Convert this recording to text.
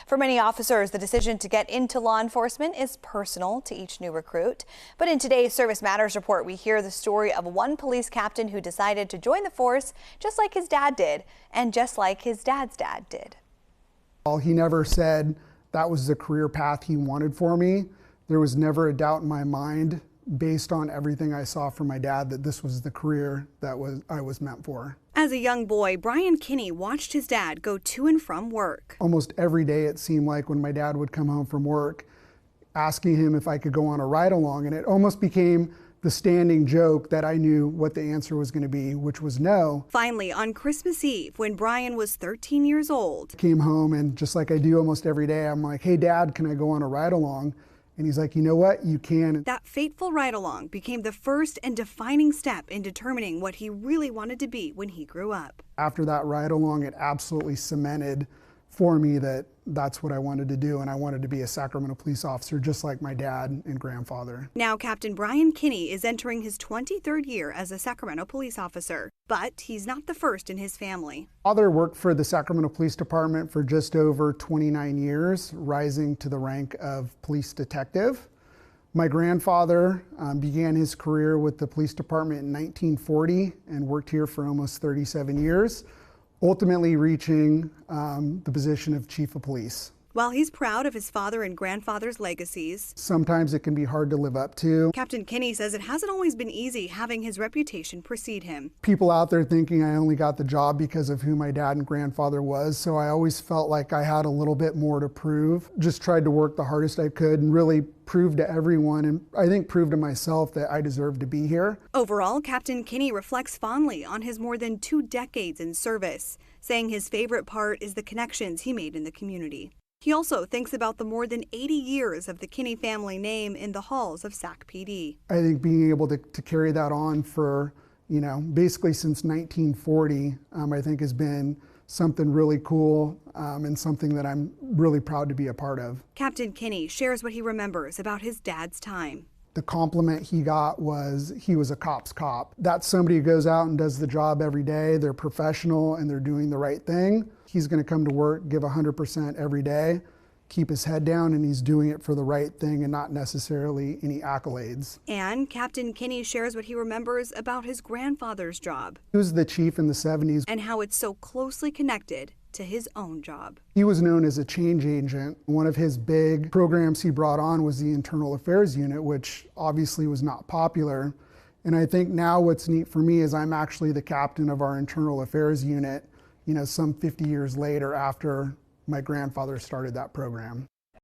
For many officers, the decision to get into law enforcement is personal to each new recruit. But in today's Service Matters report, we hear the story of one police captain who decided to join the force just like his dad did, and just like his dad's dad did. He never said that was the career path he wanted for me. There was never a doubt in my mind, based on everything I saw from my dad, that this was the career that I was meant for. As a young boy, Brian Kinney watched his dad go to and from work. Almost every day it seemed like when my dad would come home from work, asking him if I could go on a ride along, and it almost became the standing joke that I knew what the answer was going to be, which was no. Finally, on Christmas Eve, when Brian was 13 years old, came home, and just like I do almost every day, I'm like, "Hey Dad, can I go on a ride along?" And he's like, "You know what, you can." That fateful ride-along became the first and defining step in determining what he really wanted to be when he grew up. After that ride-along, it absolutely cemented for me that that's what I wanted to do, and I wanted to be a Sacramento police officer just like my dad and grandfather. Now, Captain Brian Kinney is entering his 23rd year as a Sacramento police officer, but he's not the first in his family. Father worked for the Sacramento Police Department for just over 29 years, rising to the rank of police detective. My grandfather began his career with the police department in 1940 and worked here for almost 37 years. Ultimately reaching the position of chief of police. While he's proud of his father and grandfather's legacies, sometimes it can be hard to live up to. Captain Kinney says it hasn't always been easy having his reputation precede him. People out there thinking I only got the job because of who my dad and grandfather was, so I always felt like I had a little bit more to prove. Just tried to work the hardest I could and really prove to everyone, and I think prove to myself, that I deserve to be here. Overall, Captain Kinney reflects fondly on his more than 2 decades in service, saying his favorite part is the connections he made in the community. He also thinks about the more than 80 years of the Kinney family name in the halls of Sac PD. I think being able to carry that on for, basically since 1940, I think has been something really cool and something that I'm really proud to be a part of. Captain Kinney shares what he remembers about his dad's time. The compliment he got was he was a cop's cop. That's somebody who goes out and does the job every day. They're professional and they're doing the right thing. He's going to come to work, give 100% every day, keep his head down, and he's doing it for the right thing and not necessarily any accolades. And Captain Kinney shares what he remembers about his grandfather's job. He was the chief in the 70s. And how it's so closely connected to his own job. He was known as a change agent. One of his big programs he brought on was the Internal Affairs Unit, which obviously was not popular. And I think now what's neat for me is I'm actually the captain of our Internal Affairs Unit, some 50 years later after my grandfather started that program.